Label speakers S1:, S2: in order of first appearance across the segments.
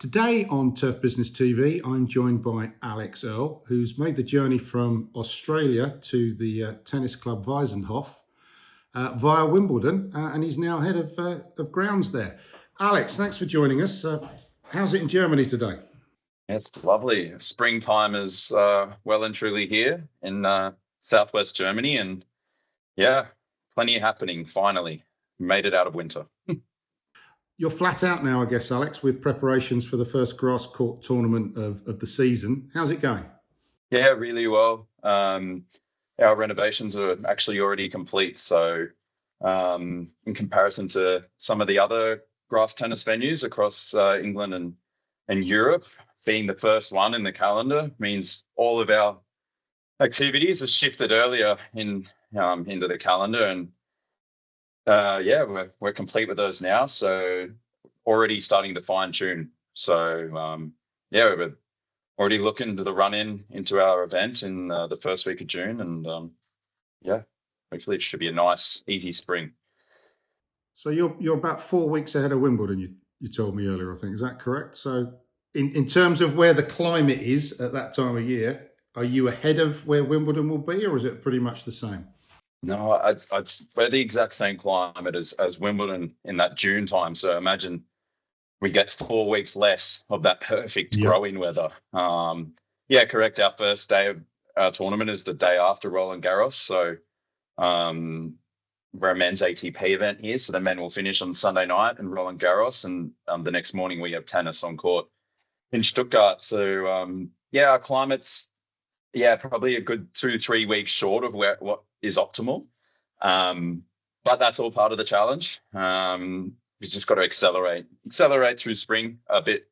S1: Today on Turf Business TV, I'm joined by Alex Earle, who's made the journey from Australia to the tennis club Weissenhof via Wimbledon, and he's now head of grounds there. Alex, thanks for joining us. How's it in Germany today?
S2: It's lovely. Springtime is well and truly here in southwest Germany, and yeah, plenty happening. Finally, made it out of winter.
S1: You're flat out now, I guess, Alex, with preparations for the first grass court tournament of the season. How's it going?
S2: Yeah, really well. Our renovations are actually already complete. So in comparison to some of the other grass tennis venues across England and Europe, being the first one in the calendar means all of our activities are shifted earlier into the calendar. And we're complete with those now. So already starting to fine tune. So we're already looking to the run into our event in the first week of June. And hopefully it should be a nice, easy spring.
S1: So you're about 4 weeks ahead of Wimbledon, you told me earlier, I think. Is that correct? So in terms of where the climate is at that time of year, are you ahead of where Wimbledon will be, or is it pretty much the same?
S2: No, we're the exact same climate as Wimbledon in that June time. So imagine we get 4 weeks less of that perfect growing weather. Correct. Our first day of our tournament is the day after Roland Garros. So we're a men's ATP event here. So the men will finish on Sunday night in Roland Garros. And the next morning we have tennis on court in Stuttgart. So, our climate's, probably a good 2-3 weeks short of what is optimal. But that's all part of the challenge. We just got to accelerate through spring a bit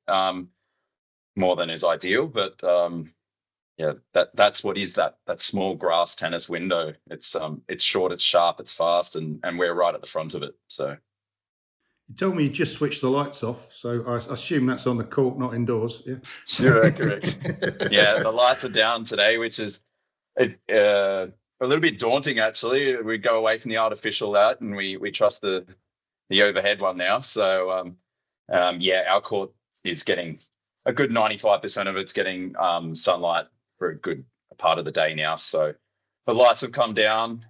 S2: more than is ideal. But that's what is that small grass tennis window. It's short, it's sharp, it's fast, and we're right at the front of it. So
S1: you told me you just switched the lights off, so I assume that's on the court, not indoors. Yeah,
S2: sure, correct. The lights are down today, which is a little bit daunting actually. We go away from the artificial light and we trust the overhead one now. So our court is getting a good 95% of it's getting sunlight for a good part of the day now. So the lights have come down,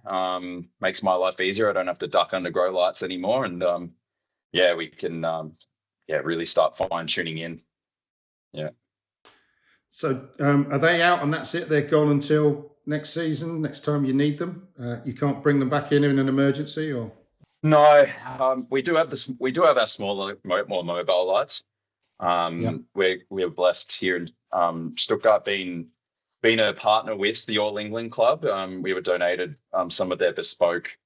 S2: makes my life easier. I don't have to duck under grow lights anymore. And we can really start fine tuning in. Yeah.
S1: So are they out and that's it? They're gone until next season, next time you need them? You can't bring them back in an emergency, or?
S2: No, we do have our smaller, more mobile lights. We're blessed here in Stuttgart being a partner with the All England Club. We were donated some of their bespoke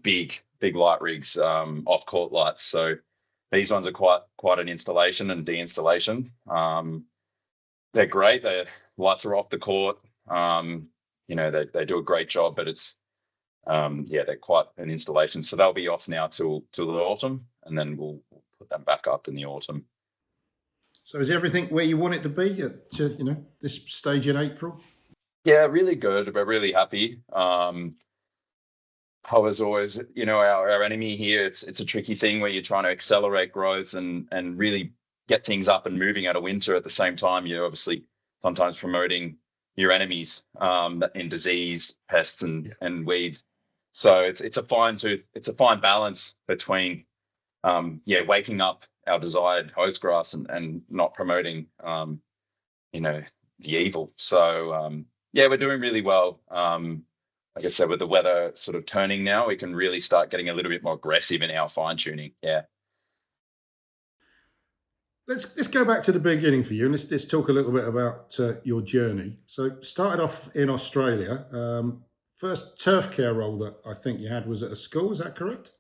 S2: big light rigs, off court lights. So these ones are quite an installation and deinstallation. They're great. The lights are off the court. They do a great job, but it's they're quite an installation. So they'll be off now till the autumn, and then we'll put them back up in the autumn.
S1: So is everything where you want it to be at this stage in April?
S2: Yeah, really good. We're really happy. I was always, our enemy here. It's a tricky thing where you're trying to accelerate growth and really get things up and moving out of winter. At the same time, you're obviously sometimes promoting your enemies in disease, pests, and weeds. So it's a fine balance between waking up our desired host grass and not promoting the evil. So we're doing really well. Like I said, with the weather sort of turning now, we can really start getting a little bit more aggressive in our fine tuning. Yeah.
S1: Let's go back to the beginning for you, and let's talk a little bit about your journey. So started off in Australia. First turf care role that I think you had was at a school. Is that correct?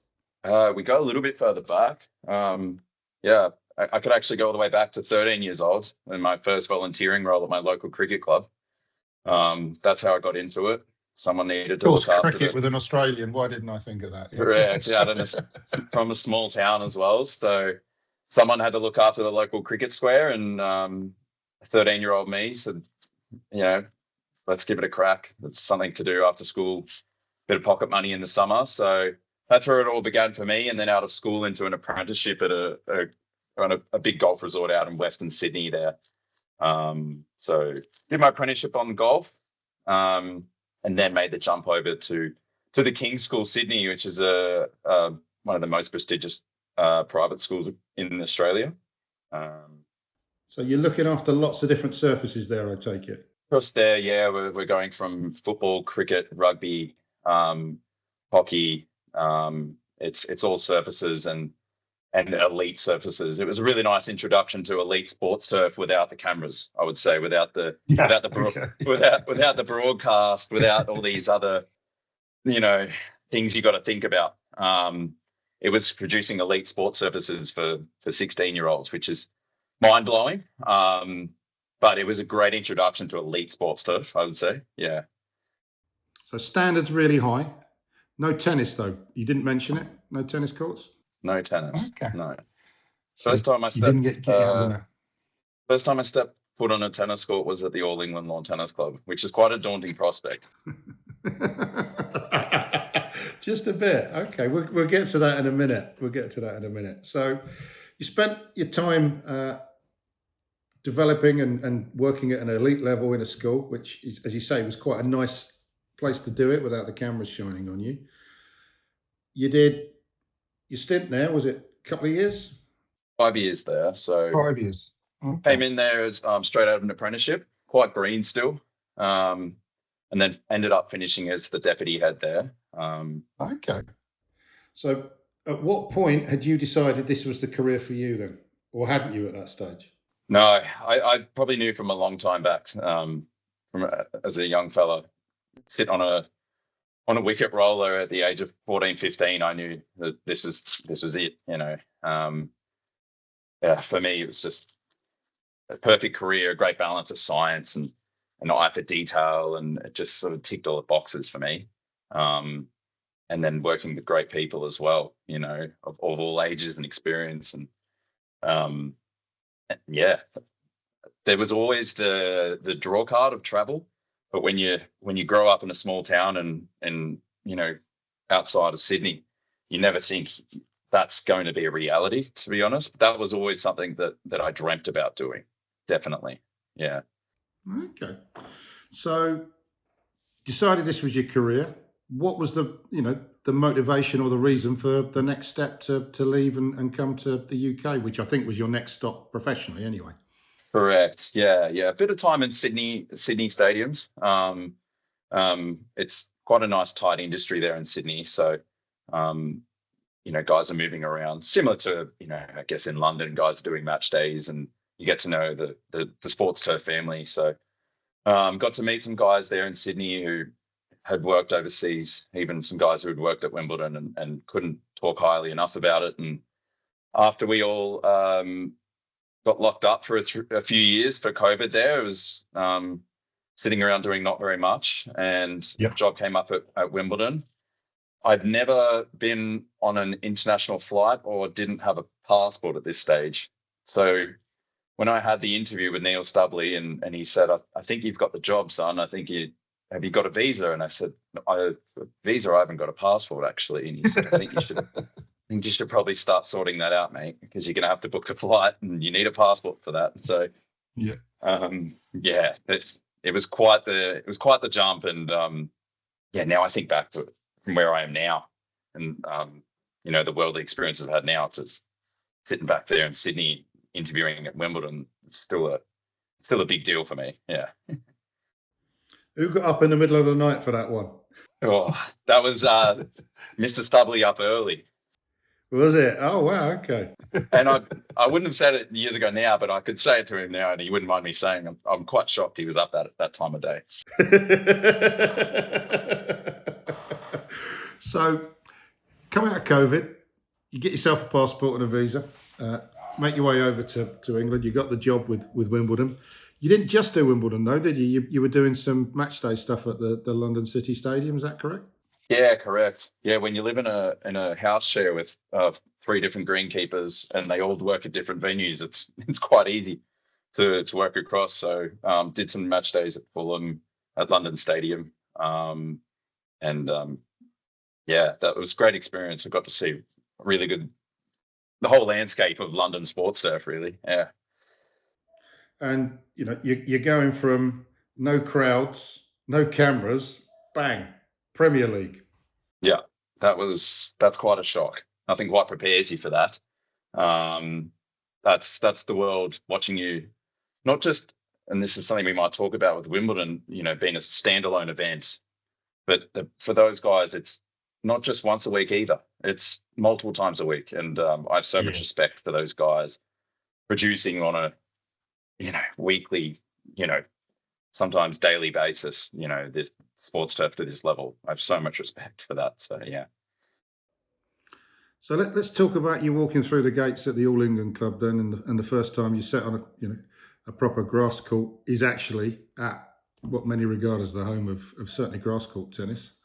S2: We go a little bit further back. I could actually go all the way back to 13 years old in my first volunteering role at my local cricket club. That's how I got into it. Someone needed to look after
S1: cricket with an Australian. Why didn't I think of that?
S2: Correct. From a small town as well. So someone had to look after the local cricket square, and 13-year-old me said, let's give it a crack. It's something to do after school, bit of pocket money in the summer. So that's where it all began for me. And then out of school into an apprenticeship at a run a big golf resort out in Western Sydney there. So did my apprenticeship on golf, and then made the jump over to the King's School Sydney, which is one of the most prestigious private schools in Australia.
S1: So you're looking after lots of different surfaces there, I take it.
S2: Across there, yeah, we're going from football, cricket, rugby, hockey. It's all surfaces and elite surfaces. It was a really nice introduction to elite sports turf without the cameras, I would say, without the broadcast, without all these other, things you got to think about. It was producing elite sports surfaces for 16-year-olds, which is mind blowing. But it was a great introduction to elite sports turf, I would say. Yeah.
S1: So standards really high. No tennis though. You didn't mention it. No tennis courts.
S2: No tennis.
S3: Okay.
S2: No.
S3: So
S2: First time I
S3: you didn't get your hands on it.
S2: First time I stepped foot on a tennis court was at the All England Lawn Tennis Club, which is quite a daunting prospect.
S1: Just a bit. Okay, we'll get to that in a minute. So you spent your time developing and working at an elite level in a school, which, is, as you say, was quite a nice place to do it without the cameras shining on you. You did your stint there, was it a couple of years?
S2: 5 years there. So
S3: 5 years. Okay.
S2: came in there as straight out of an apprenticeship, quite green still, and then ended up finishing as the deputy head there.
S3: Okay.
S1: So at what point had you decided this was the career for you then? Or hadn't you at that stage?
S2: No, I probably knew from a long time back, as a young fella, sit on a wicket roller at the age of 14, 15, I knew that this was it, for me, it was just a perfect career, a great balance of science and an eye for detail, and it just sort of ticked all the boxes for me. And then working with great people as well, of all ages and experience. And there was always the draw card of travel. But when you grow up in a small town and outside of Sydney, you never think that's going to be a reality, to be honest. But that was always something that I dreamt about doing. Definitely. Yeah.
S1: Okay. So decided this was your career. What was the motivation or the reason for the next step to leave and come to the UK, which I think was your next stop professionally anyway?
S2: Correct. Yeah. A bit of time in Sydney stadiums. It's quite a nice tight industry there in Sydney. So, guys are moving around, similar to, I guess in London, guys are doing match days, and you get to know the sports turf family. So, got to meet some guys there in Sydney who had worked overseas, even some guys who had worked at Wimbledon and couldn't talk highly enough about it. And after we all got locked up for a few years for COVID there, it was sitting around doing not very much, and a job came up at Wimbledon. I'd never been on an international flight or didn't have a passport at this stage. So when I had the interview with Neil Stubley and he said, I think you've got the job, son. Have you got a visa? And I said, I haven't got a passport actually. And he said, I think you should probably start sorting that out, mate, because you're going to have to book a flight and you need a passport for that. So, it was quite the jump. And now I think back to it from where I am now, and the worldly experience I've had now, to sitting back there in Sydney interviewing at Wimbledon, it's still a big deal for me. Yeah.
S1: Who got up in the middle of the night for that one?
S2: Oh, that was Mr. Stubley up early.
S1: Was it? Oh, wow. Okay.
S2: And I wouldn't have said it years ago now, but I could say it to him now, and he wouldn't mind me saying I'm quite shocked he was up that time of day.
S1: So, coming out of COVID, you get yourself a passport and a visa, make your way over to England. You got the job with Wimbledon. You didn't just do Wimbledon, though, did you? You were doing some match day stuff at the London City Stadium. Is that correct? Yeah,
S2: correct. Yeah, when you live in a house share with 3 different greenkeepers and they all work at different venues, it's quite easy to work across. So did some match days at Fulham, at London Stadium, that was a great experience. I got to see really good the whole landscape of London sports turf, really. Yeah.
S1: And you're going from no crowds, no cameras, bang, Premier League.
S2: Yeah, that's quite a shock. Nothing quite prepares you for that. That's the world watching you, not just, and this is something we might talk about with Wimbledon, being a standalone event, but for those guys, it's not just once a week either. It's multiple times a week, and I have so much respect for those guys producing on a, weekly, sometimes daily basis. This sports turf to this level. I have so much respect for that. So yeah.
S1: So let's talk about you walking through the gates at the All England Club then, and the first time you sat on a proper grass court is actually at what many regard as the home of certainly grass court tennis.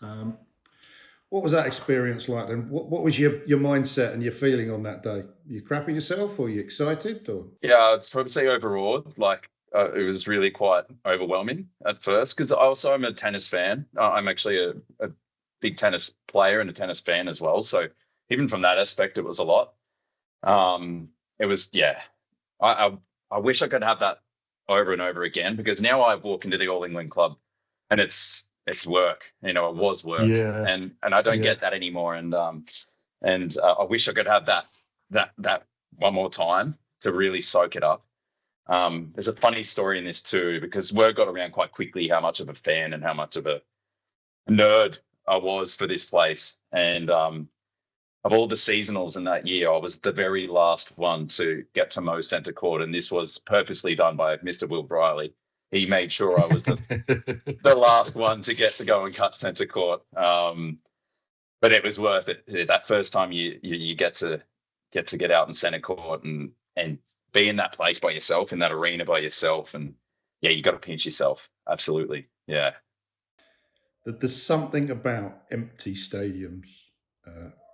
S1: What was that experience like then? What was your mindset and your feeling on that day? You crapping yourself, or you excited? Or
S2: yeah, I'd probably say overawed. Like it was really quite overwhelming at first because I'm a tennis fan. I'm actually a big tennis player and a tennis fan as well. So even from that aspect, it was a lot. It was, yeah. I wish I could have that over and over again, because now I walk into the All England Club and it's work. It was work, and I don't get that anymore. And I wish I could have that one more time to really soak it up. There's a funny story in this too, because word got around quite quickly how much of a fan and how much of a nerd I was for this place. And of all the seasonals in that year, I was the very last one to get to mow centre court, and this was purposely done by Mr. Will Briley. He made sure I was the last one to get to go and cut centre court. But it was worth it. That first time you get to get out in centre court and be in that place by yourself, in that arena by yourself, and yeah, you got to pinch yourself. Absolutely, yeah.
S1: There's something about empty stadiums.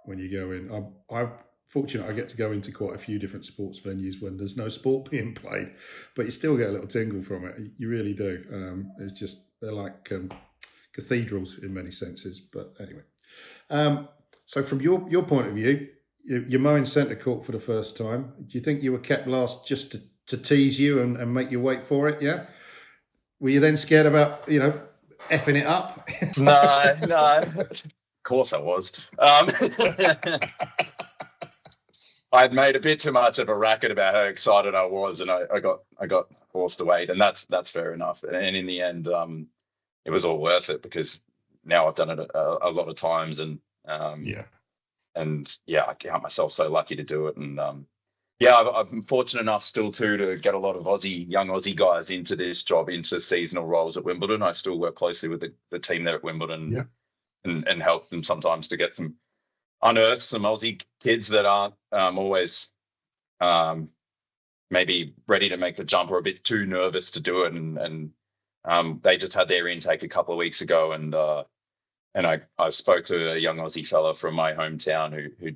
S1: When you go in, I'm fortunate I get to go into quite a few different sports venues when there's no sport being played, but you still get a little tingle from it. You really do. It's just, they're like cathedrals in many senses. But anyway, so from your point of view, you're mowing centre court for the first time. Do you think you were kept last just to tease you and make you wait for it? Yeah. Were you then scared about effing it up?
S2: No. Of course I was. I'd made a bit too much of a racket about how excited I was, and I got forced to wait, and that's fair enough. And in the end, it was all worth it, because now I've done it a lot of times, and I count myself so lucky to do it. And I'm fortunate enough still to get a lot of young Aussie guys into this job, into seasonal roles at Wimbledon. I still work closely with the team there at Wimbledon.
S1: Yeah.
S2: And help them sometimes to unearth some Aussie kids that aren't always maybe ready to make the jump or a bit too nervous to do it. And they just had their intake a couple of weeks ago, and I spoke to a young Aussie fella from my hometown who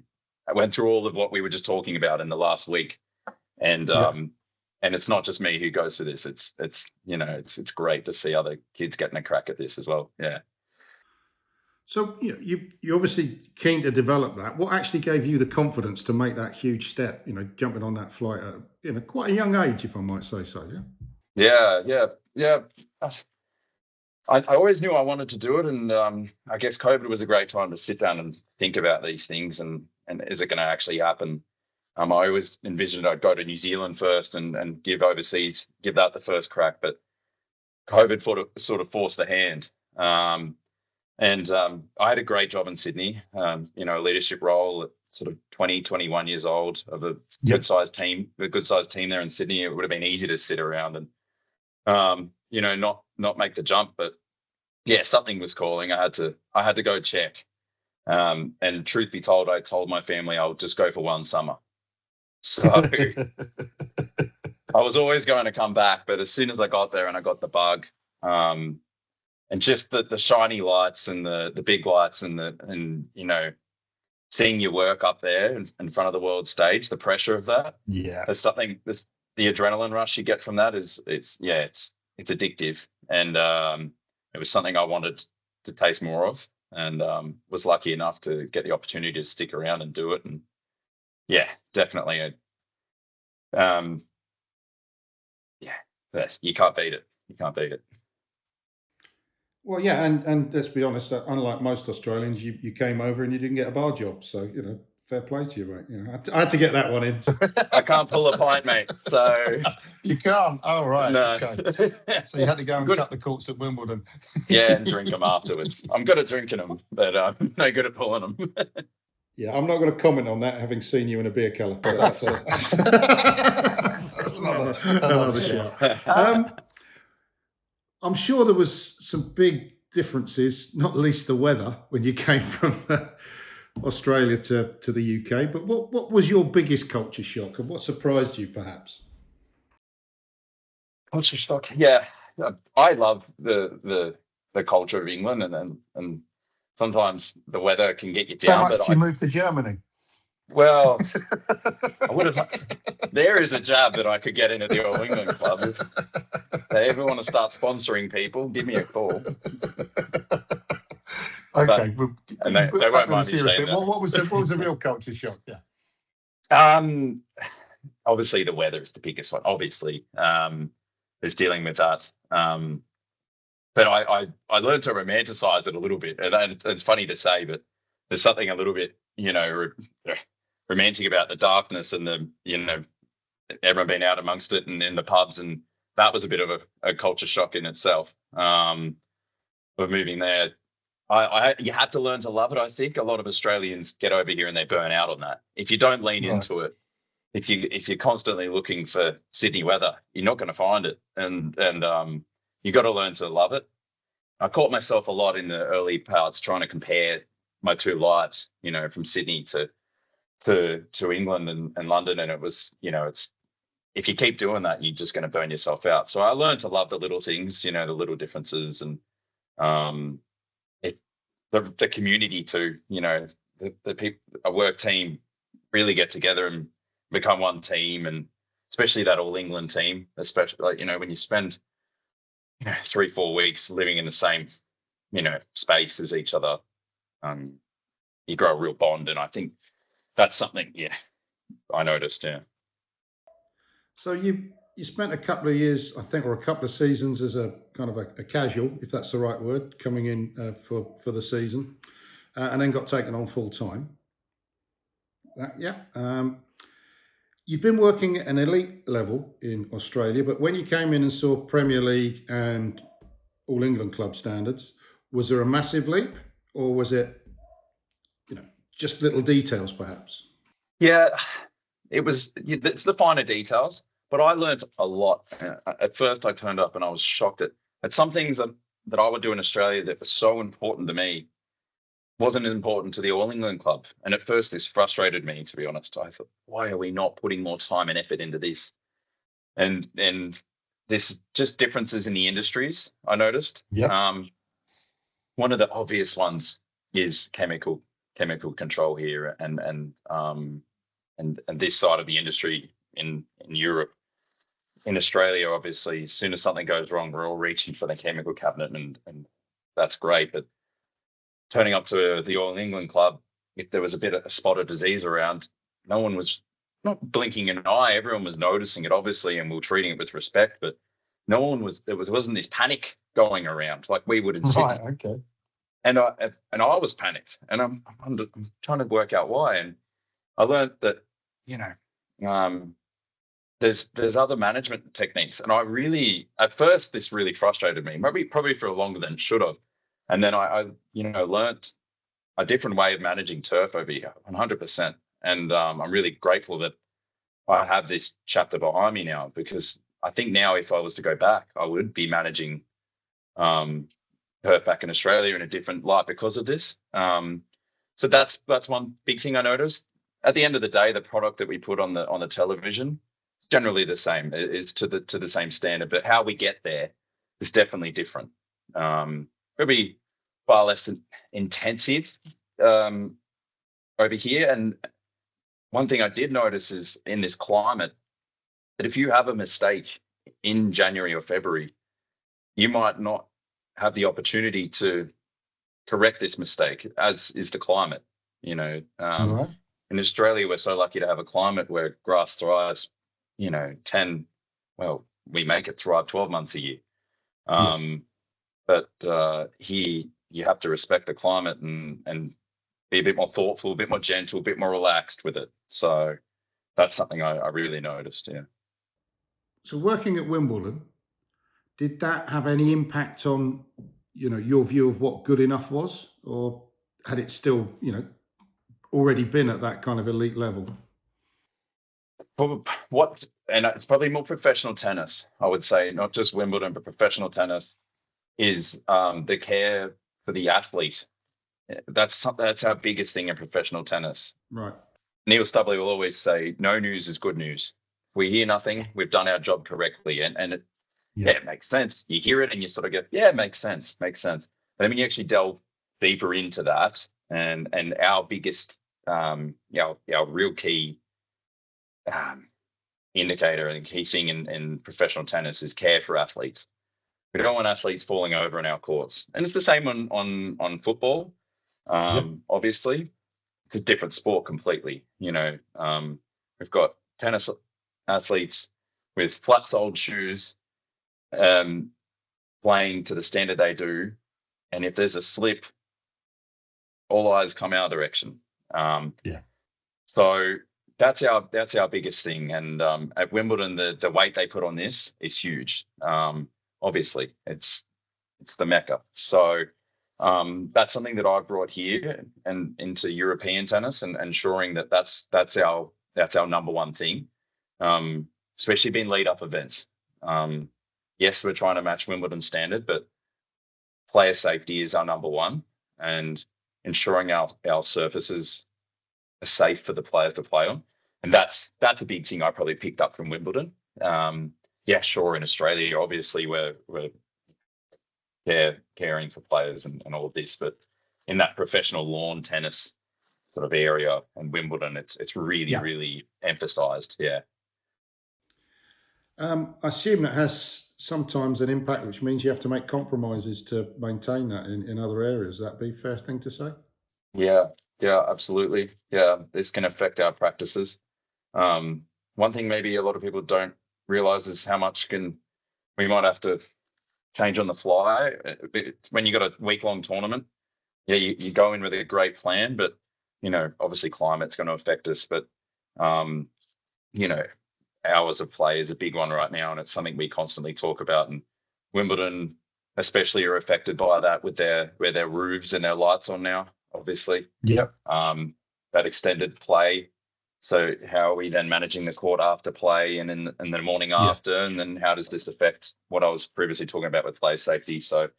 S2: went through all of what we were just talking about in the last week. And it's not just me who goes through this. It's great to see other kids getting a crack at this as well. Yeah.
S1: So you're obviously keen to develop that. What actually gave you the confidence to make that huge step? Jumping on that flight at quite a young age, if I might say so.
S2: Yeah. I always knew I wanted to do it, and I guess COVID was a great time to sit down and think about these things, and is it going to actually happen? I always envisioned I'd go to New Zealand first and give that the first crack, but COVID sort of forced the hand. And I had a great job in Sydney, a leadership role at sort of 20, 21 years old, of a good-sized team there in Sydney. It would have been easy to sit around and, not make the jump. But yeah, something was calling. I had to go check. And truth be told, I told my family I'll just go for one summer. So I was always going to come back, but as soon as I got there and I got the bug, and just the shiny lights and the big lights and seeing your work up there in front of the world stage, the pressure of that.
S3: Yeah.
S2: There's something, the adrenaline rush you get from that it's addictive. And it was something I wanted to taste more of, and was lucky enough to get the opportunity to stick around and do it. And Yeah, definitely. Yeah, yes, you can't beat it. You can't beat it.
S1: Well, yeah, and let's be honest, unlike most Australians, you came over and you didn't get a bar job, so fair play to you, mate. I had to get that one in.
S2: I can't pull a pint, mate. So
S3: you can't. Oh, right.
S2: No.
S3: Okay. So you had to go and cut the courts at Wimbledon.
S2: Yeah, and drink them afterwards. I'm good at drinking them, but I'm no good at pulling them.
S1: Yeah, I'm not going to comment on that, having seen you in a beer cellar. But that's another show. I'm sure there was some big differences, not least the weather, when you came from Australia to the UK. But what was your biggest culture shock, and what surprised you, perhaps?
S2: Culture shock. Yeah, I love the culture of England, and sometimes the weather can get you down.
S3: But you moved to Germany.
S2: Well, I would have. There is a jab that I could get into the All England Club. If they ever want to start sponsoring people, give me a call.
S3: Okay,
S2: and they won't mind me saying that.
S3: What was the real culture shock? Yeah.
S2: Obviously the weather is the biggest one. Obviously, is dealing with that. But I learned to romanticize it a little bit, and it's funny to say, but there's something a little bit romantic about the darkness and the everyone being out amongst it and in the pubs, and that was a bit of a culture shock in itself. Of moving there, you had to learn to love it. I think a lot of Australians get over here and they burn out on that. If you don't lean into it, if you're constantly looking for Sydney weather, you're not going to find it, and you got to learn to love it. I caught myself a lot in the early parts trying to compare my two lives, from Sydney to England and London, and it was, it's, if you keep doing that, you're just going to burn yourself out. So I learned to love the little things, the little differences, and the community too. The people, a work team, really get together and become one team, and especially that All England team, especially when you spend 3-4 weeks living in the same space as each other, you grow a real bond, and I think that's something I noticed.
S1: So you spent a couple of years, I think, or a couple of seasons as a kind of a casual, if that's the right word, coming in for the season, and then got taken on full time. You've been working at an elite level in Australia, but when you came in and saw Premier League and All England club standards, was there a massive leap, or was it, just little details perhaps?
S2: Yeah, it was. It's the finer details, but I learned a lot. At first, I turned up and I was shocked at some things that I would do in Australia that were so important to me wasn't important to the All England club. And at first, this frustrated me, to be honest. I thought, why are we not putting more time and effort into this? And there's just differences in the industries, I noticed.
S3: Yeah.
S2: One of the obvious ones is chemical control here, and this side of the industry in Europe. In Australia, obviously, as soon as something goes wrong, we're all reaching for the chemical cabinet, and that's great. But turning up to the All England club, if there was a bit of a spot of disease around, no one was not blinking an eye. Everyone was noticing it, obviously, and we were treating it with respect. But no one was. Wasn't this panic going around like we would in Sydney.
S3: Right. Okay.
S2: And I was panicked, and I'm trying to work out why. And I learned that there's other management techniques, and I really, at first, this really frustrated me. Probably for longer than it should have. And then I learned a different way of managing turf over here, 100%. And I'm really grateful that I have this chapter behind me now, because I think now if I was to go back, I would be managing turf back in Australia in a different light because of this. So that's one big thing I noticed. At the end of the day, the product that we put on the television is generally the same. It's to the same standard, but how we get there is definitely different. Probably far less intensive over here. And one thing I did notice is in this climate that if you have a mistake in January or February, you might not have the opportunity to correct this mistake, as is the climate.
S3: Right.
S2: in Australia, we're so lucky to have a climate where grass thrives, 10, well, we make it thrive 12 months a year. But here you have to respect the climate and be a bit more thoughtful, a bit more gentle, a bit more relaxed with it. So that's something I really noticed. Yeah.
S1: So working at Wimbledon, did that have any impact on, your view of what good enough was, or had it still, already been at that kind of elite level?
S2: And it's probably more professional tennis, I would say, not just Wimbledon, but professional tennis is the care for the athlete. That's our biggest thing in professional tennis.
S1: Right.
S2: Neil Stubley will always say, no news is good news. If we hear nothing, we've done our job correctly. And it makes sense. You hear it and you sort of go, yeah, it makes sense. But then when you actually delve deeper into that, and our biggest, our real key indicator and key thing in professional tennis is care for athletes. We don't want athletes falling over in our courts. And it's the same on football. Obviously, it's a different sport completely. We've got tennis athletes with flat-soled shoes playing to the standard they do. And if there's a slip, all eyes come our direction. So that's our biggest thing. And at Wimbledon, the weight they put on this is huge. Obviously, it's the Mecca. So that's something that I've brought here and into European tennis, and ensuring that that's our number one thing, especially being lead up events. Yes, we're trying to match Wimbledon standard, but player safety is our number one, and ensuring our surfaces are safe for the players to play on. And that's a big thing I probably picked up from Wimbledon. Sure, in Australia, obviously we're caring for players and all of this, but in that professional lawn tennis sort of area and Wimbledon, it's really emphasized.
S1: I assume that has sometimes an impact, which means you have to make compromises to maintain that in other areas. That be a fair thing to say?
S2: Yeah, absolutely. Yeah, this can affect our practices. One thing maybe a lot of people don't realize is how much we might have to change on the fly. When you got a week-long tournament, you go in with a great plan, but obviously climate's going to affect us. But hours of play is a big one right now, and it's something we constantly talk about. And Wimbledon, especially, are affected by that with their roofs and their lights on now. Obviously, that extended play. So how are we then managing the court after play and in the morning after? And then how does this affect what I was previously talking about with player safety? So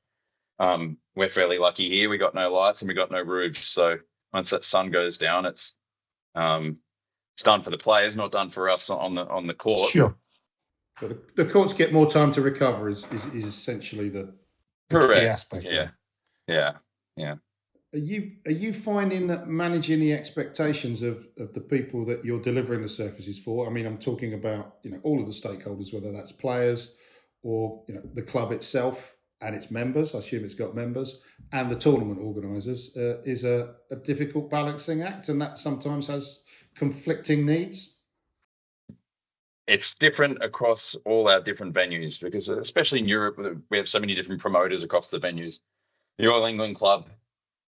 S2: we're fairly lucky here. We got no lights and we got no roofs. So once that sun goes down, it's done for the players, not done for us on the court.
S3: Sure.
S1: But the courts get more time to recover is essentially the
S2: key
S3: aspect.
S2: Yeah.
S1: Are you finding that managing the expectations of the people that you're delivering the surfaces for? I mean, I'm talking about all of the stakeholders, whether that's players or the club itself and its members. I assume it's got members, and the tournament organisers is a difficult balancing act, and that sometimes has conflicting needs.
S2: It's different across all our different venues, because especially in Europe, we have so many different promoters across the venues. The All England Club,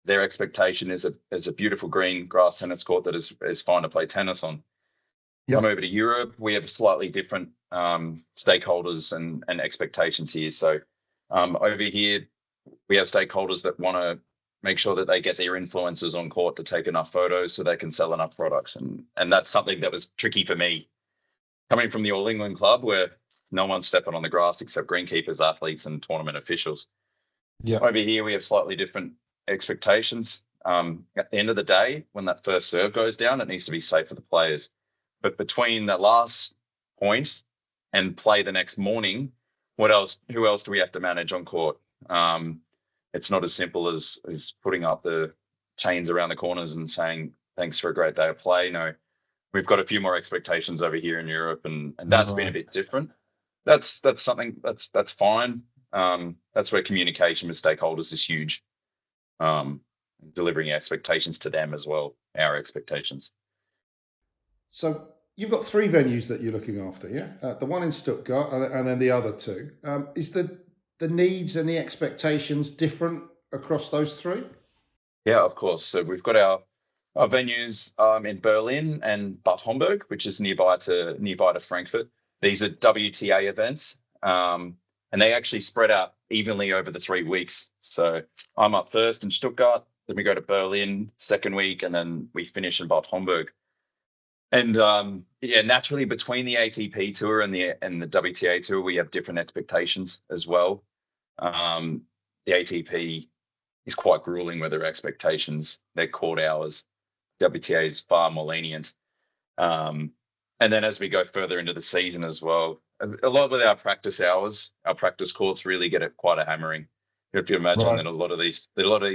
S2: their expectation is a beautiful green grass tennis court that is fine to play tennis on. Come over to Europe, we have slightly different stakeholders and expectations here. So over here, we have stakeholders that want to make sure that they get their influencers on court to take enough photos so they can sell enough products. And that's something that was tricky for me. Coming from the All England Club, where no one's stepping on the grass except greenkeepers, athletes, and tournament officials. Over here, we have slightly different expectations. At the end of the day, when that first serve goes down, it needs to be safe for the players. But between the last point and play the next morning, who else do we have to manage on court? It's not as simple as putting up the chains around the corners and saying, thanks for a great day of play. No, we've got a few more expectations over here in Europe, and that's been a bit different. That's something that's fine. That's where communication with stakeholders is huge. Delivering expectations to them as well, our expectations.
S1: So you've got three venues that you're looking after, yeah? The one in Stuttgart and then the other two. Is the needs and the expectations different across those three?
S2: Yeah, of course. So we've got our venues in Berlin and Bad Homburg, which is nearby to Frankfurt. These are WTA events, and they actually spread out evenly over the 3 weeks. So I'm up first in Stuttgart, then we go to Berlin second week, and then we finish in Bad Homburg. And yeah, naturally between the ATP tour and the WTA tour, we have different expectations as well. The ATP is quite grueling with their expectations, their court hours. WTA is far more lenient. And then as we go further into the season as well, a lot with our practice hours, our practice courts really get quite a hammering. You have to imagine that a lot of these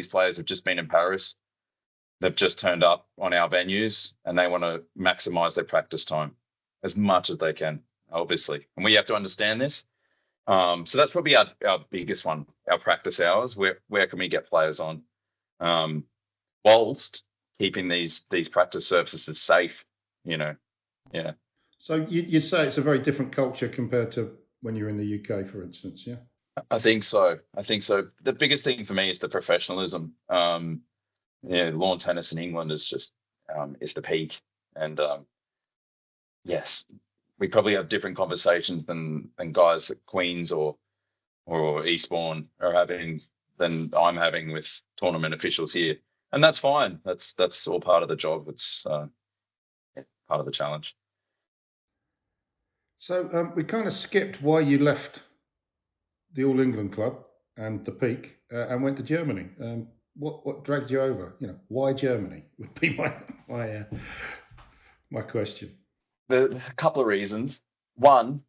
S2: players have just been in Paris. They've just turned up on our venues and they want to maximize their practice time as much as they can, obviously. And we have to understand this. So that's probably our biggest one, our practice hours. Where can we get players on, whilst keeping these practice surfaces safe? Yeah.
S1: So you'd say it's a very different culture compared to when you're in the UK, for instance, yeah?
S2: I think so. The biggest thing for me is the professionalism. Lawn tennis in England is just is the peak, and yes, we probably have different conversations than guys at Queens or Eastbourne are having than I'm having with tournament officials here, and that's fine. That's all part of the job. It's part of the challenge.
S1: So we kind of skipped why you left the All England club and the peak and went to Germany. What dragged you over? Why Germany would be my question.
S2: A couple of reasons. One,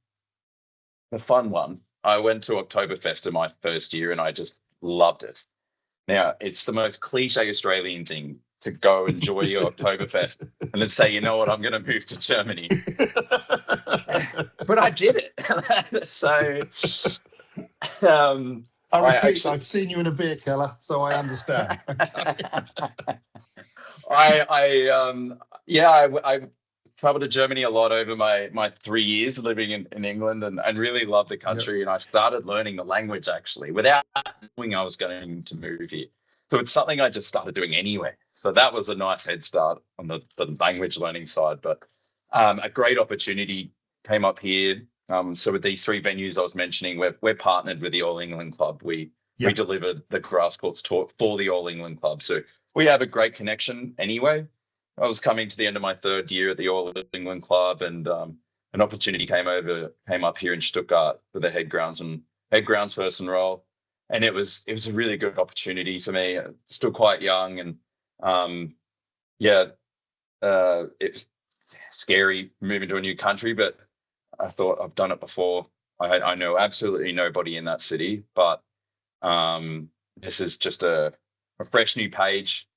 S2: the fun one. I went to Oktoberfest in my first year and I just loved it. Now, it's the most cliche Australian thing to go enjoy your Oktoberfest and then say, you know what, I'm going to move to Germany. But I did it. So,
S3: I've seen you in a beer keller, so I understand.
S2: I traveled to Germany a lot over my 3 years living in England and really loved the country. Yep. And I started learning the language actually without knowing I was going to move here. So it's something I just started doing anyway. So that was a nice head start on the language learning side. But a great opportunity came up here. So with these three venues I was mentioning, we're partnered with the All England Club. We delivered the grass courts tour for the All England Club. So we have a great connection anyway. I was coming to the end of my third year at the All England Club, and an opportunity came up here in Stuttgart for the head groundsperson role, and it was a really good opportunity for me. Still quite young, and it was scary moving to a new country, but I thought I've done it before. I know absolutely nobody in that city, but this is just a fresh new page,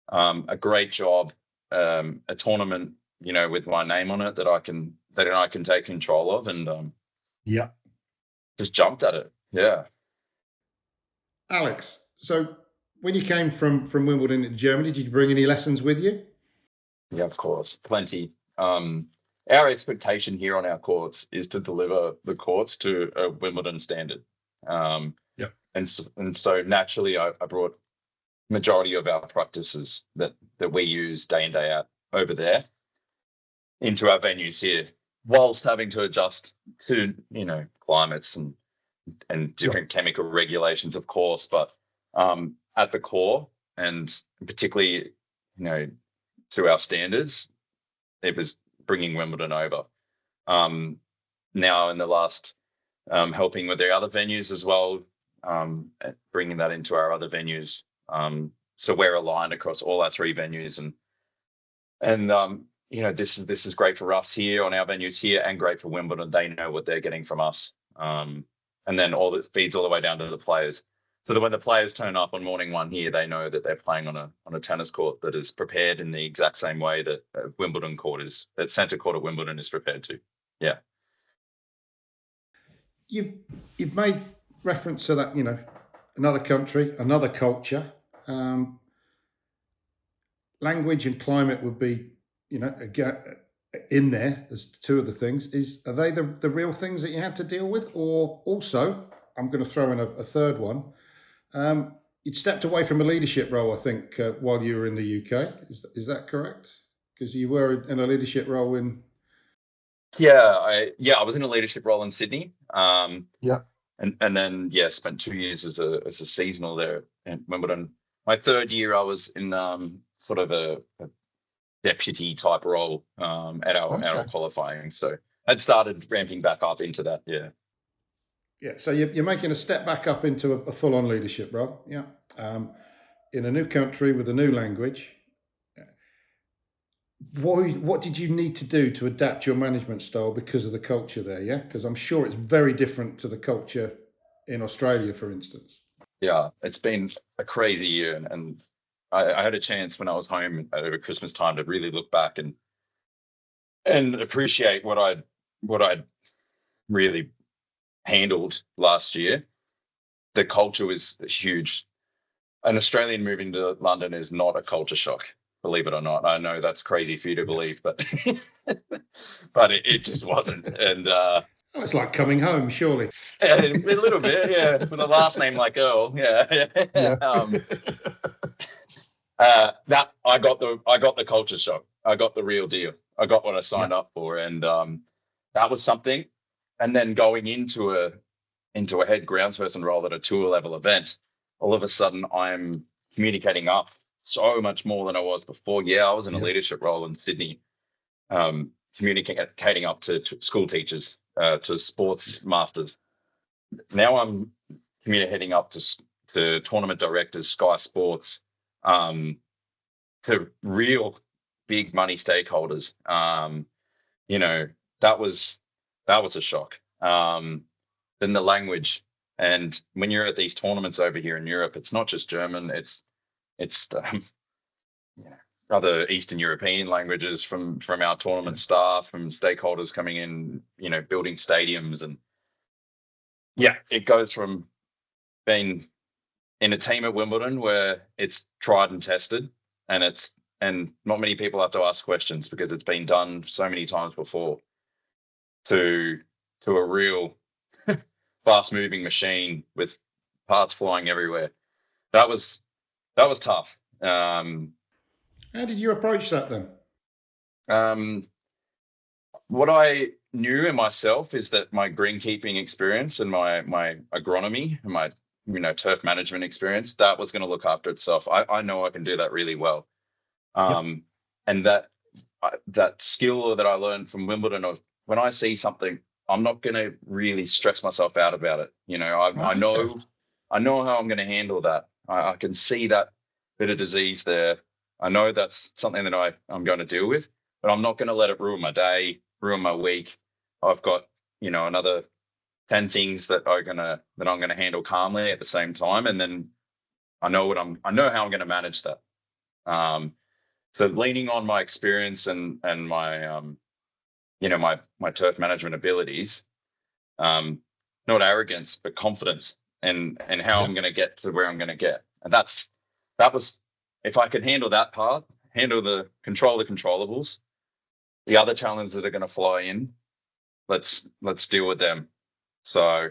S2: a great job, a tournament, with my name on it that I can take control of, and just jumped at it. Yeah.
S1: Alex, so when you came from Wimbledon to Germany, did you bring any lessons with you?
S2: Yeah, of course, plenty. Our expectation here on our courts is to deliver the courts to a Wimbledon standard. And so naturally, I brought majority of our practices that we use day in, day out over there into our venues here, whilst having to adjust to, climates and different chemical regulations, of course, but at the core and particularly, to our standards, it was bringing Wimbledon over. Now in the last, helping with the other venues as well, bringing that into our other venues. So we're aligned across all our three venues, and this is great for us here on our venues here, and great for Wimbledon. They know what they're getting from us, and then all that feeds all the way down to the players. So that when the players turn up on morning one here, they know that they're playing on a tennis court that is prepared in the exact same way that Wimbledon court is, that centre court at Wimbledon is prepared to. Yeah.
S1: You've made reference to that, another country, another culture. Language and climate would be, in there as two of the things. Are they the real things that you had to deal with? Or also, I'm going to throw in a third one. You'd stepped away from a leadership role, I think, while you were in the UK. Is that correct? Because you were in a leadership role in...
S2: I was in a leadership role in Sydney.
S3: Yeah.
S2: And then spent 2 years as a seasonal there in Wimbledon. My third year, I was in sort of a deputy type role at our qualifying. So I'd started ramping back up into that. Yeah.
S1: Yeah. So you're making a step back up into a full-on leadership role. Yeah. In a new country with a new language. What did you need to do to adapt your management style because of the culture there? Yeah, because I'm sure it's very different to the culture in Australia, for instance.
S2: Yeah, it's been a crazy year, and I had a chance when I was home over Christmas time to really look back and appreciate what I'd really handled last year. The culture was huge. An Australian moving to London is not a culture shock. Believe it or not. I know that's crazy for you to believe, but but it just wasn't. And
S1: it's like coming home, surely.
S2: A little bit, yeah. With a last name like Earle, yeah. That I got the culture shock. I got the real deal. I got what I signed up for, and that was something. And then going into a head groundsperson role at a tour level event, all of a sudden I'm communicating up so much more than I was before. Yeah, I was in a leadership role in Sydney, communicating up to school teachers, to sports masters. Now I'm communicating up to tournament directors, Sky Sports, to real big money stakeholders. That was a shock. Then the language, and when you're at these tournaments over here in Europe, it's not just German. It's other Eastern European languages from our tournament staff, from stakeholders coming in, building stadiums. And it goes from being in a team at Wimbledon where it's tried and tested, and not many people have to ask questions because it's been done so many times before, to a real fast moving machine with parts flying everywhere. That was tough.
S1: How did you approach that then?
S2: What I knew in myself is that my greenkeeping experience and my agronomy and my turf management experience, that was going to look after itself. I know I can do that really well. And that skill that I learned from Wimbledon, when I see something, I'm not going to really stress myself out about it. I know how I'm going to handle that. I can see that bit of disease there. I know that's something that I'm going to deal with, but I'm not going to let it ruin my day, ruin my week. I've got, another 10 things that I'm going to handle calmly at the same time. And then I know how I'm going to manage that. So leaning on my experience and my, my turf management abilities, not arrogance, but confidence and how I'm going to get to where I'm going to get. And that was, if I could handle that part, control the controllables, the other challenges that are going to fly in, let's deal with them. So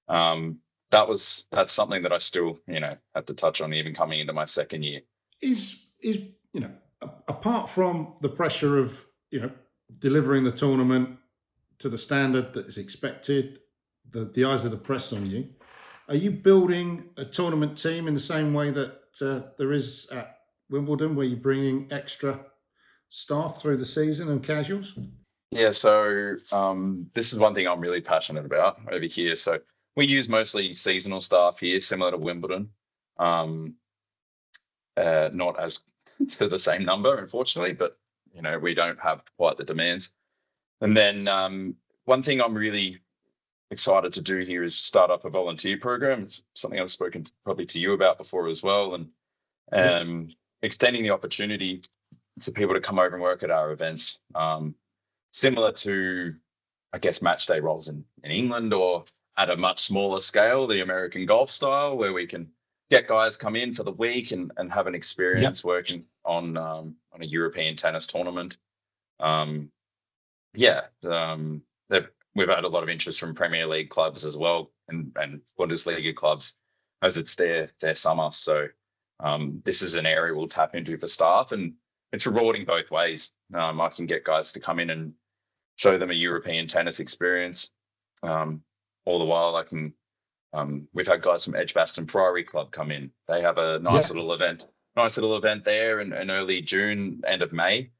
S2: that's something that I still, have to touch on even coming into my second year.
S1: Is apart from the pressure of, delivering the tournament to the standard that is expected, the eyes of the press on you, are you building a tournament team in the same way that there is at Wimbledon, where you're bringing extra staff through the season and casuals?
S2: Yeah, so this is one thing I'm really passionate about over here. So we use mostly seasonal staff here, similar to Wimbledon. Not as to the same number, unfortunately, but we don't have quite the demands. And then one thing I'm really excited to do here is start up a volunteer program. It's something I've spoken probably to you about before as well, and extending the opportunity to people to come over and work at our events, similar to, I guess, match day roles in England, or at a much smaller scale, the American golf style, where we can get guys come in for the week and have an experience working on a European tennis tournament. yeah, we've had a lot of interest from Premier League clubs as well, and Bundesliga clubs, as it's their summer. So this is an area we'll tap into for staff, and it's rewarding both ways. I can get guys to come in and show them a European tennis experience. All the while, I can. We've had guys from Edgbaston Priory Club come in. They have a nice little event there in early June, end of May,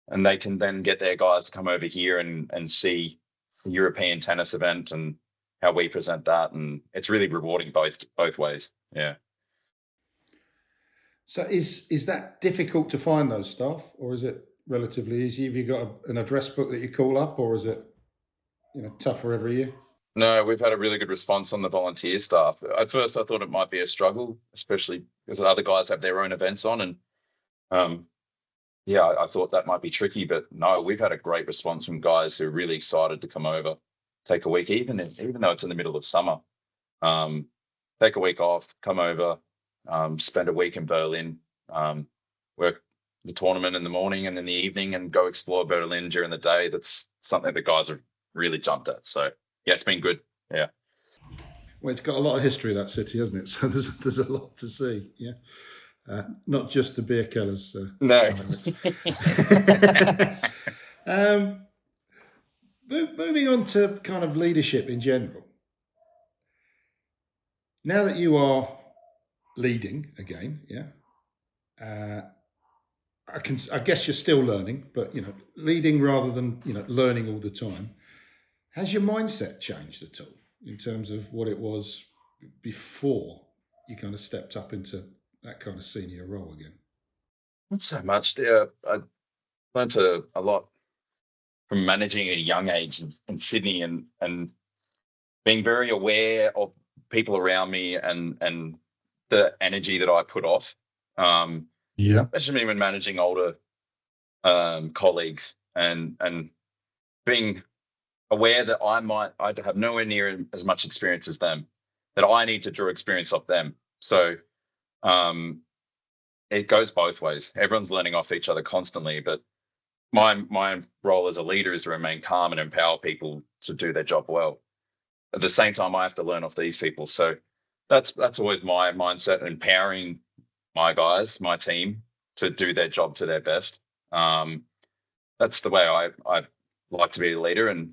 S2: and they can then get their guys to come over here and see the European tennis event and how we present that, and it's really rewarding both ways. Yeah.
S1: So is that difficult to find those staff, or is it relatively easy? Have you got an address book that you call up, or is it tougher every year?
S2: No, we've had a really good response on the volunteer staff. At first, I thought it might be a struggle, especially because other guys have their own events on, and I thought that might be tricky. But no, we've had a great response from guys who are really excited to come over, take a week, even though it's in the middle of summer. Take a week off, come over, spend a week in Berlin, work the tournament in the morning and in the evening, and go explore Berlin during the day. That's something the guys have really jumped at. So yeah, it's been good. Yeah.
S1: Well, it's got a lot of history, that city, hasn't it? So there's a lot to see. Yeah. Not just the beer killers.
S2: No.
S1: Moving on to kind of leadership in general. Now that you are leading again, I guess you're still learning, but leading rather than learning all the time. Has your mindset changed at all in terms of what it was before you kind of stepped up into that kind of senior role again?
S2: Not so much. Yeah, I learned a lot from managing at a young age in Sydney, and being very aware of people around me and the energy that I put off. Especially when managing older colleagues and being aware that I have nowhere near as much experience as them, that I need to draw experience off them. So it goes both ways. Everyone's learning off each other constantly, but my role as a leader is to remain calm and empower people to do their job well. At the same time, I have to learn off these people. So that's always my mindset, empowering my guys, my team, to do their job to their best. That's the way I like to be a leader, and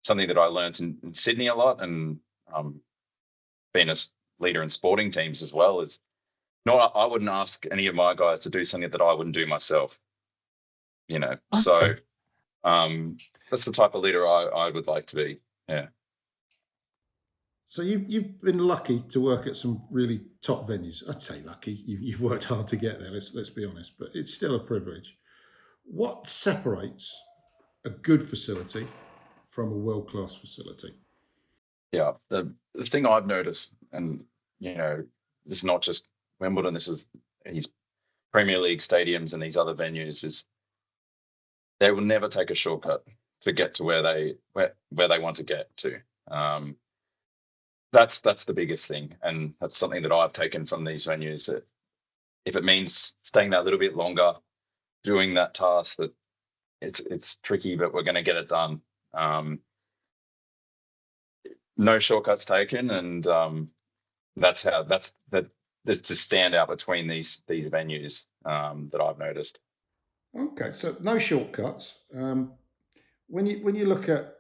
S2: something that I learned in Sydney a lot, and being a leader in sporting teams as well, is I wouldn't ask any of my guys to do something that I wouldn't do myself. Okay. So that's the type of leader I would like to be. Yeah.
S1: So you've been lucky to work at some really top venues. I'd say lucky. You've worked hard to get there. Let's be honest, but it's still a privilege. What separates a good facility from a world-class facility?
S2: Yeah, the thing I've noticed, and this is not just Wimbledon, this is these Premier League stadiums and these other venues, is they will never take a shortcut to get to where they want to get to. That's the biggest thing, and that's something that I've taken from these venues, that if it means staying that little bit longer, doing that task, that it's tricky, but we're going to get it done. No shortcuts taken, and that's the standout between these venues that I've noticed.
S1: Okay, so no shortcuts. When you look at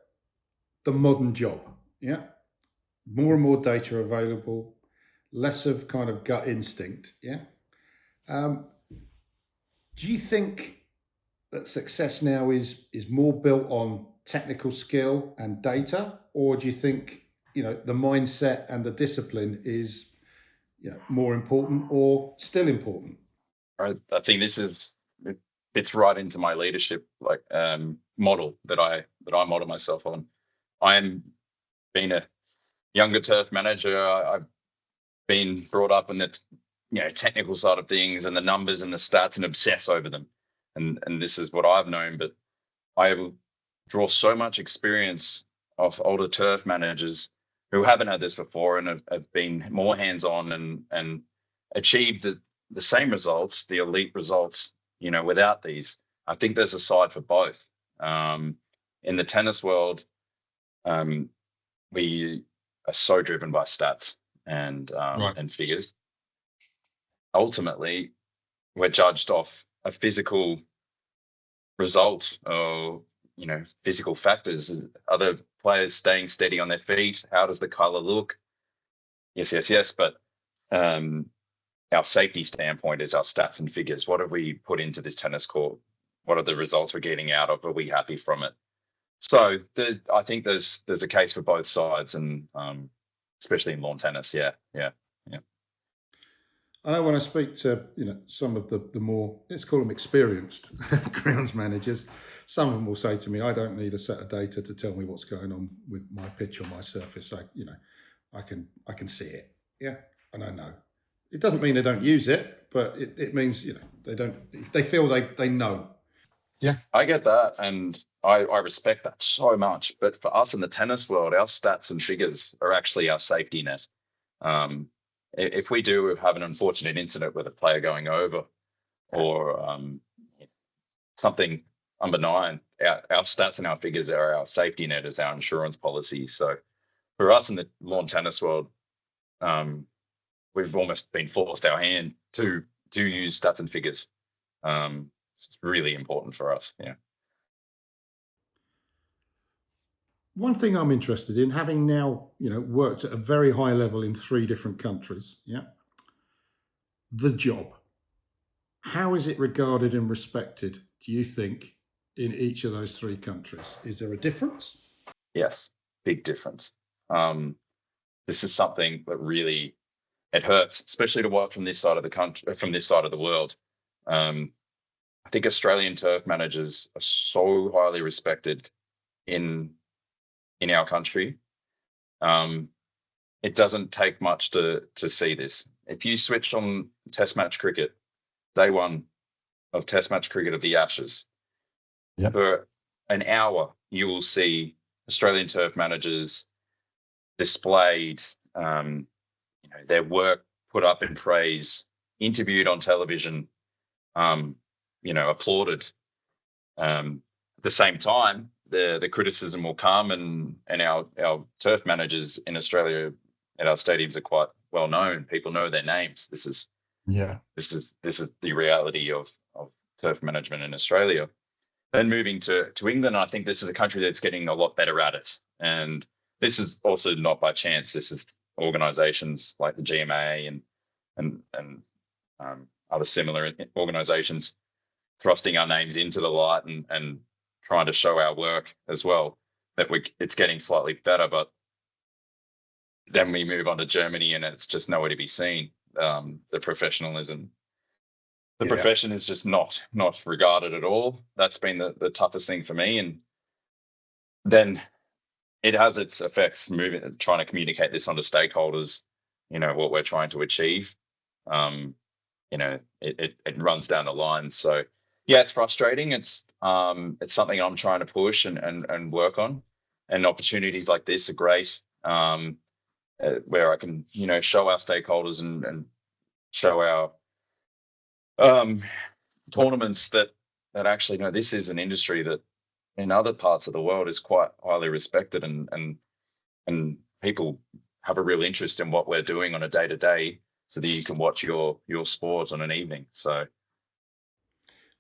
S1: the modern job, more and more data available, less of kind of gut instinct, do you think that success now is more built on technical skill and data, or do you think the mindset and the discipline is more important or still important?
S2: I think it fits right into my leadership model that I model myself on. I'm being a younger turf manager. I've been brought up in the technical side of things and the numbers and the stats, and obsess over them. And this is what I've known, but I will draw so much experience of older turf managers who haven't had this before and have been more hands-on and achieved the same results, the elite results, without these. I think there's a side for both. in the tennis world, we are so driven by stats and figures. Ultimately, we're judged off a physical result or physical factors. Are the players staying steady on their feet? How does the color look? Yes. But our safety standpoint is our stats and figures. What have we put into this tennis court? What are the results we're getting out of? Are we happy from it? So I think there's a case for both sides, and especially in lawn tennis. Yeah.
S1: I know when I speak to some of the more, let's call them experienced grounds managers, some of them will say to me, "I don't need a set of data to tell me what's going on with my pitch or my surface. I can see it." Yeah, and I know. It doesn't mean they don't use it, but it means they don't. They feel they know.
S3: Yeah,
S2: I get that, and I respect that so much. But for us in the tennis world, our stats and figures are actually our safety net. If we do have an unfortunate incident with a player going over or something unbenign, our stats and our figures are our safety net, as our insurance policy. So for us in the lawn tennis world, we've almost been forced our hand to use stats and figures. It's really important for us. Yeah.
S1: One thing I'm interested in, having now, worked at a very high level in 3 different countries, the job. How is it regarded and respected, do you think, in each of those 3 countries? Is there a difference?
S2: Yes, big difference. This is something that really, it hurts, especially to watch from this side of the country, from this side of the world. I think Australian turf managers are so highly respected in our country. It doesn't take much to see this. If you switch on Test match cricket, day one of Test match cricket of the Ashes, for an hour, you will see Australian turf managers displayed, their work put up in praise, interviewed on television, applauded. At the same time, the criticism will come, and our turf managers in Australia at our stadiums are quite well known. People know their names. This is the reality of turf management in Australia. Then moving to England, I think this is a country that's getting a lot better at it. And this is also not by chance. This is organisations like the GMA and other similar organisations thrusting our names into the light and trying to show our work as well, that it's getting slightly better. But then we move on to Germany, and it's just nowhere to be seen. The professionalism, the profession is just not regarded at all. That's been the toughest thing for me. And then it has its effects trying to communicate this onto stakeholders, what we're trying to achieve. It runs down the line. So yeah, it's frustrating. It's something I'm trying to push and work on. And opportunities like this are great, where I can, show our stakeholders and show our tournaments that actually, no, this is an industry that in other parts of the world is quite highly respected, and people have a real interest in what we're doing on a day-to-day, so that you can watch your sport on an evening. So,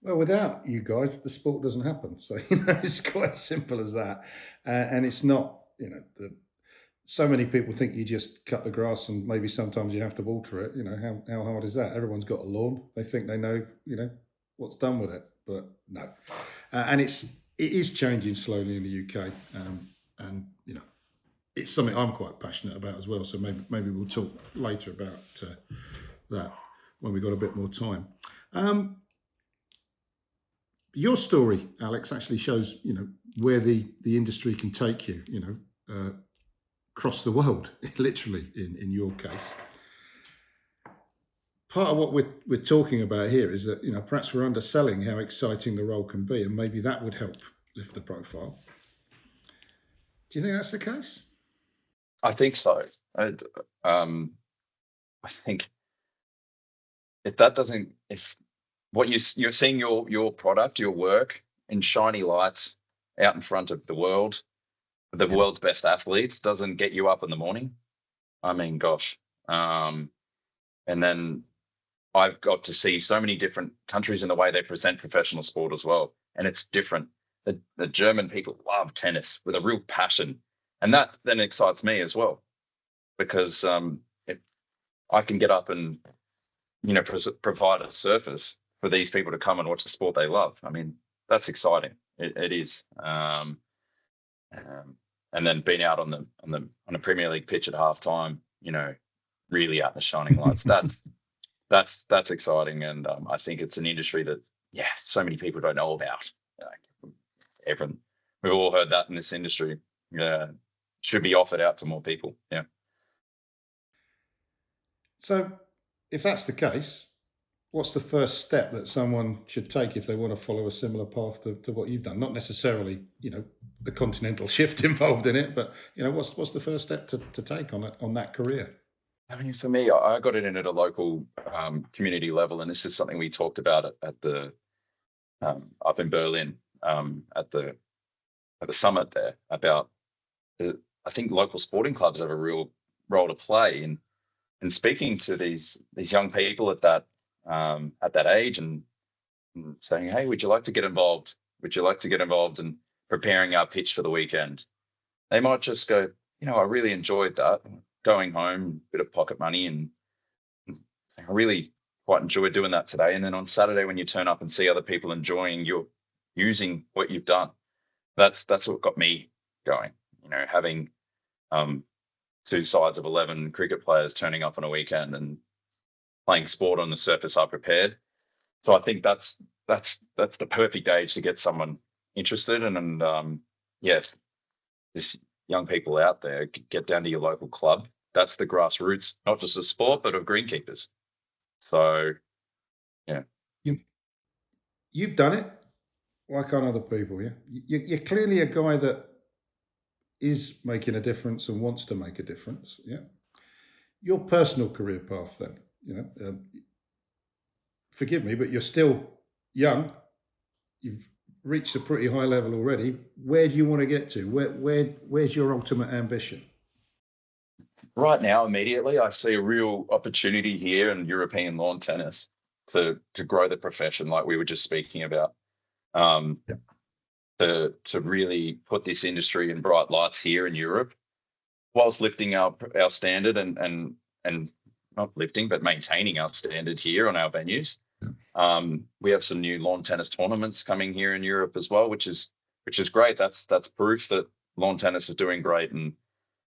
S1: well, without you guys, the sport doesn't happen. So it's quite as simple as that. And it's not, so many people think you just cut the grass and maybe sometimes you have to water it. How hard is that? Everyone's got a lawn. They think they know, what's done with it, but no. And it is changing slowly in the UK. And it's something I'm quite passionate about as well. So maybe we'll talk later about that when we've got a bit more time. Your story, Alex, actually shows, where the industry can take you, across the world, literally, in your case. Part of what we're talking about here is that, perhaps we're underselling how exciting the role can be, and maybe that would help lift the profile. Do you think that's the case?
S2: I think so. I think if what you're seeing your product, your work in shiny lights out in front of the world's best athletes doesn't get you up in the morning. I mean, gosh. And then I've got to see so many different countries in the way they present professional sport as well. And it's different. The German people love tennis with a real passion. And that then excites me as well, because if I can get up and, provide a surface for these people to come and watch the sport they love. I mean, that's exciting. It is. And then being out on a Premier League pitch at halftime, really out in the shining lights. That's exciting, and I think it's an industry that so many people don't know about. We've all heard that in this industry. Should be offered out to more people. Yeah.
S1: So, if that's the case, what's the first step that someone should take if they want to follow a similar path to what you've done? Not necessarily, the continental shift involved in it, but what's the first step to take on that career?
S2: I mean, for me, I got it in at a local community level, and this is something we talked about at the up in Berlin at the summit there about. I think local sporting clubs have a real role to play in speaking to these young people at that age and saying, "Hey, would you like to get involved? Would you like to get involved in preparing our pitch for the weekend?" They might just go, "I really enjoyed that. Going home, bit of pocket money, and I really quite enjoyed doing that today." And then on Saturday, when you turn up and see other people enjoying using what you've done, that's what got me going. Having two sides of 11 cricket players turning up on a weekend and playing sport on the surface I prepared. So I think that's the perfect age to get someone interested. And there's young people out there, get down to your local club. That's the grassroots, not just of sport, but of greenkeepers. So, yeah.
S1: You've done it. Why can't other people? Yeah, you're clearly a guy that is making a difference and wants to make a difference. Yeah. Your personal career path, then, forgive me, but you're still young. You've reached a pretty high level already. Where do you want to get to? Where's your ultimate ambition?
S2: Right now, immediately, I see a real opportunity here in European lawn tennis to grow the profession, like we were just speaking about. To really put this industry in bright lights here in Europe, whilst lifting our standard and not lifting, but maintaining our standard here on our venues. We have some new lawn tennis tournaments coming here in Europe as well, which is great. That's proof that lawn tennis is doing great. And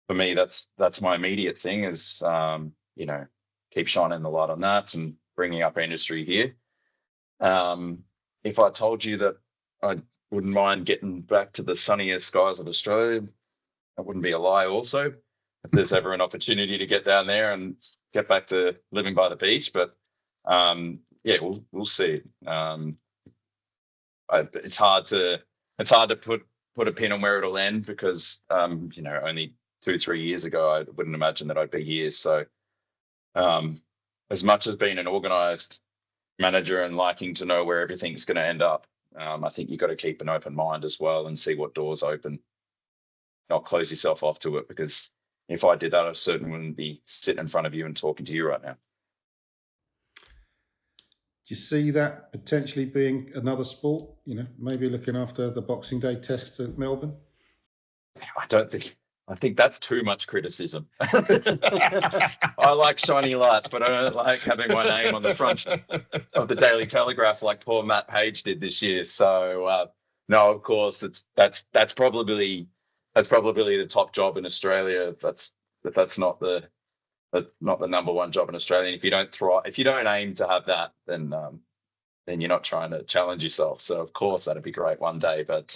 S2: for me, that's my immediate thing is, keep shining the light on that and bringing up industry here. If I told you that I wouldn't mind getting back to the sunnier skies of Australia, that wouldn't be a lie also. If there's ever an opportunity to get down there and get back to living by the beach, but we'll see. It's hard to put a pin on where it'll end because only 2-3 years ago I wouldn't imagine that I'd be here. So as much as being an organised manager and liking to know where everything's going to end up, I think you've got to keep an open mind as well and see what doors open. Not close yourself off to it, because if I did that, I certainly wouldn't be sitting in front of you and talking to you right now.
S1: Do you see that potentially being another sport? Maybe looking after the Boxing Day tests at Melbourne?
S2: I think that's too much criticism. I like shiny lights, but I don't like having my name on the front of the Daily Telegraph like poor Matt Page did this year. So no, of course, that's probably the top job in Australia. That's not the number one job in Australia. And if you don't aim to have that, then you're not trying to challenge yourself. So of course that'd be great one day. But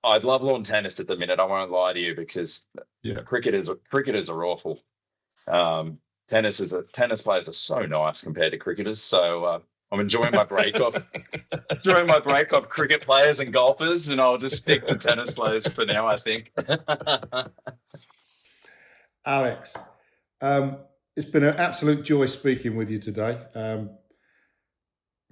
S2: I'd love lawn tennis at the minute. I won't lie to you, because cricketers are awful. Tennis players are so nice compared to cricketers. So I'm enjoying my break off cricket players and golfers, and I'll just stick to tennis players for now, I think.
S1: Alex, it's been an absolute joy speaking with you today.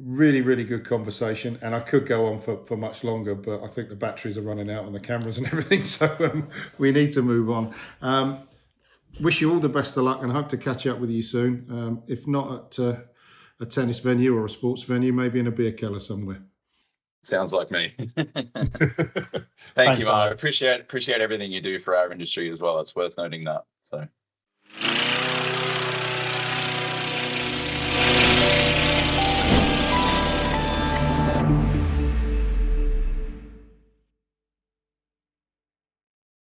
S1: Really, really good conversation, and I could go on for much longer, but I think the batteries are running out on the cameras and everything, so we need to move on. Wish you all the best of luck, and hope to catch up with you soon. If not at a tennis venue or a sports venue, maybe in a beer cellar somewhere.
S2: Sounds like me. Thank
S3: Thanks,
S2: you, Mark.
S3: Alex.
S2: Appreciate everything you do for our industry as well. It's worth noting that. So.